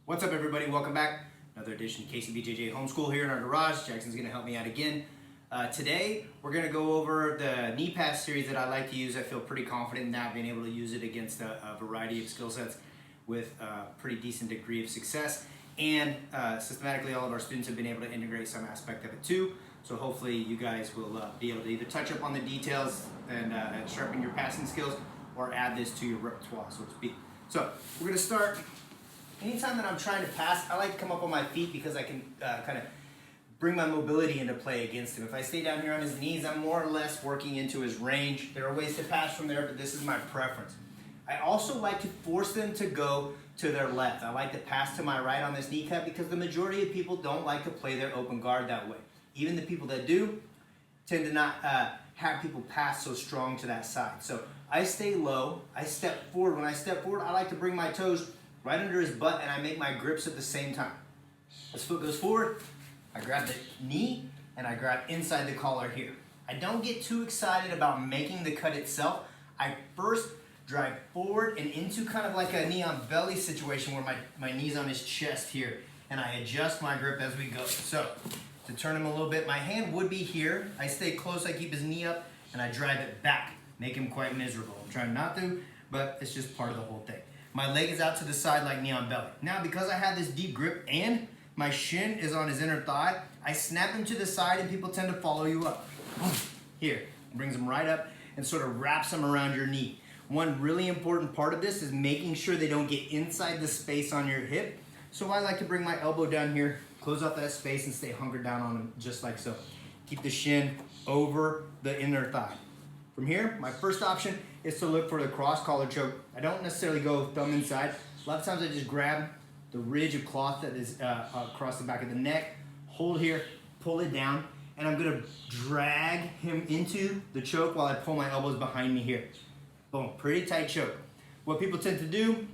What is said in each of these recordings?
What's up, everybody? Welcome back. Another edition of KCBJJ Homeschool here in our garage. Jackson's going to help me out again. Today, we're going to go over the knee pass series that I like to use. I feel pretty confident in that, being able to use it against a variety of skill sets with a pretty decent degree of success. And systematically, all of our students have been able to integrate some aspect of it too. So hopefully, you guys will be able to either touch up on the details and sharpen your passing skills, or add this to your repertoire, so to speak. So we're going to start. Anytime that I'm trying to pass, I like to come up on my feet because I can kind of bring my mobility into play against him. If I stay down here on his knees, I'm more or less working into his range. There are ways to pass from there, but this is my preference. I also like to force them to go to their left. I like to pass to my right on this knee cut because the majority of people don't like to play their open guard that way. Even the people that do tend to not have people pass so strong to that side. So I stay low, I step forward. When I step forward, I like to bring my toes right under his butt, and I make my grips at the same time. His foot goes forward, I grab the knee, and I grab inside the collar here. I don't get too excited about making the cut itself. I first drive forward and into kind of like a knee on belly situation where my knee's on his chest here, and I adjust my grip as we go. So, to turn him a little bit, my hand would be here. I stay close, I keep his knee up, and I drive it back. Make him quite miserable. I'm trying not to, but it's just part of the whole thing. My leg is out to the side like knee on belly. Now, because I have this deep grip and my shin is on his inner thigh, I snap him to the side and people tend to follow you up. Here, brings them right up and sort of wraps them around your knee. One really important part of this is making sure they don't get inside the space on your hip. So I like to bring my elbow down here, close out that space and stay hunkered down on them just like so. Keep the shin over the inner thigh. From here, my first option is to look for the cross collar choke. I don't necessarily go thumb inside. A lot of times I just grab the ridge of cloth that is across the back of the neck, hold here, pull it down, and I'm gonna drag him into the choke while I pull my elbows behind me here. Boom, pretty tight choke. What people tend to do,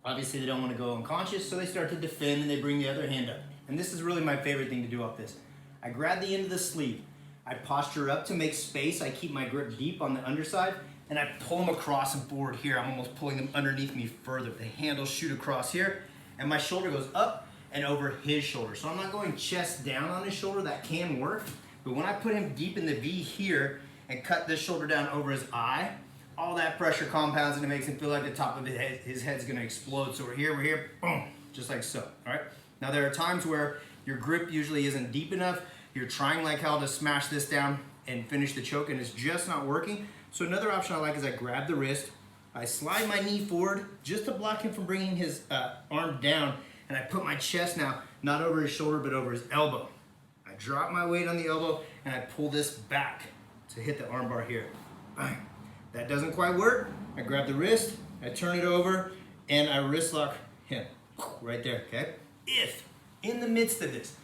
obviously they don't wanna go unconscious, so they start to defend and they bring the other hand up. And this is really my favorite thing to do off this. I grab the end of the sleeve. I posture up to make space. I keep my grip deep on the underside, and I pull them across and forward here. I'm almost pulling them underneath me further. The handles shoot across here, and my shoulder goes up and over his shoulder. So I'm not going chest down on his shoulder. That can work, but when I put him deep in the V here and cut this shoulder down over his eye, all that pressure compounds and it makes him feel like the top of his head's gonna explode. So we're here, boom, just like so, all right? Now there are times where your grip usually isn't deep enough. You're trying like hell to smash this down and finish the choke, and it's just not working. So another option I like is I grab the wrist, I slide my knee forward just to block him from bringing his arm down, and I put my chest now, not over his shoulder, but over his elbow. I drop my weight on the elbow, and I pull this back to hit the arm bar here. Bang. That doesn't quite work. I grab the wrist, I turn it over, and I wrist lock him right there, okay? If in the midst of this,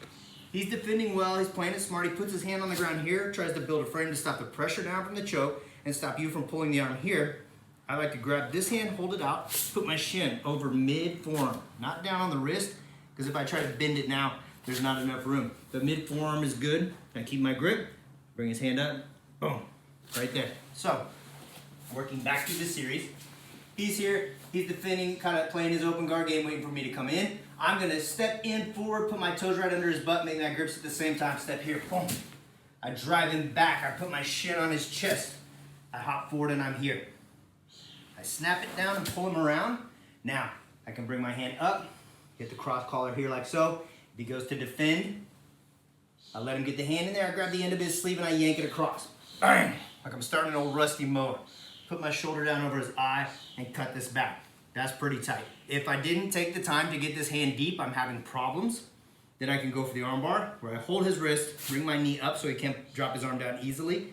he's defending well, he's playing it smart, he puts his hand on the ground here, tries to build a frame to stop the pressure down from the choke and stop you from pulling the arm here. I like to grab this hand, hold it out, put my shin over mid-forearm, not down on the wrist, because if I try to bend it now, there's not enough room. The mid-forearm is good. I keep my grip, bring his hand up, boom, right there. So, working back through the series, he's here, he's defending, kind of playing his open guard game, waiting for me to come in. I'm gonna step in forward, put my toes right under his butt, make that grips at the same time, step here, boom. I drive him back, I put my shin on his chest. I hop forward and I'm here. I snap it down and pull him around. Now, I can bring my hand up, get the cross collar here like so. If he goes to defend, I let him get the hand in there, I grab the end of his sleeve and I yank it across. Bang! Like I'm starting an old rusty mower. Put my shoulder down over his eye and cut this back. That's pretty tight. If I didn't take the time to get this hand deep, I'm having problems. Then I can go for the arm bar, where I hold his wrist, bring my knee up so he can't drop his arm down easily,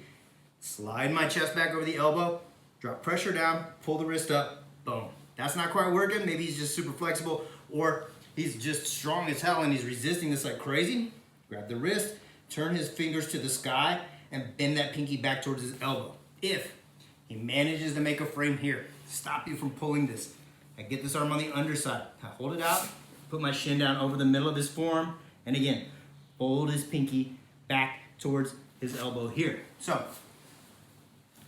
slide my chest back over the elbow, drop pressure down, pull the wrist up, boom. That's not quite working. Maybe he's just super flexible, or he's just strong as hell and he's resisting this like crazy. Grab the wrist, turn his fingers to the sky, and bend that pinky back towards his elbow. If he manages to make a frame here, stop you from pulling this, I get this arm on the underside. I hold it out, put my shin down over the middle of his forearm, and again, fold his pinky back towards his elbow here. So,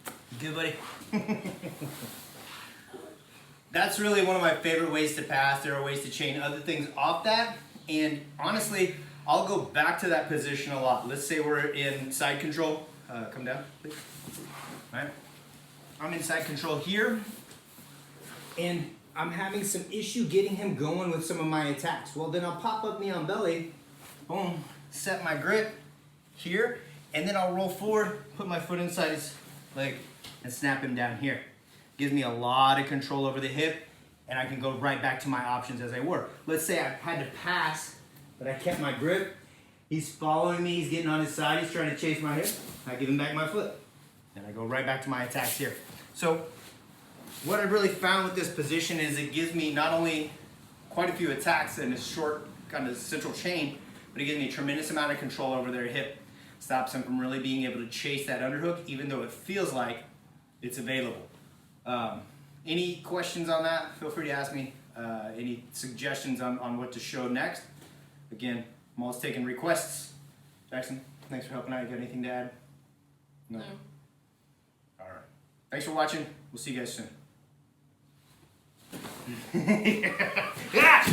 you good, buddy? that's really one of my favorite ways to pass. There are ways to chain other things off that. And honestly, I'll go back to that position a lot. Let's say we're in side control. Come down, please. All right. I'm in side control here. And I'm having some issue getting him going with some of my attacks. Well, then I'll pop up knee on belly. Boom. Set my grip here. And then I'll roll forward, put my foot inside his leg, and snap him down here. Gives me a lot of control over the hip, and I can go right back to my options as I were. Let's say I had to pass, but I kept my grip. He's following me, he's getting on his side, he's trying to chase my hip. I give him back my foot. And I go right back to my attacks here. So what I really found with this position is it gives me not only quite a few attacks in a short kind of central chain, but it gives me a tremendous amount of control over their hip. Stops them from really being able to chase that underhook, even though it feels like it's available. Any questions on that? Feel free to ask me. Any suggestions on what to show next? Again, I'm always taking requests. Jackson, thanks for helping out. You got anything to add? No. All right. Thanks for watching. We'll see you guys soon. Yeah.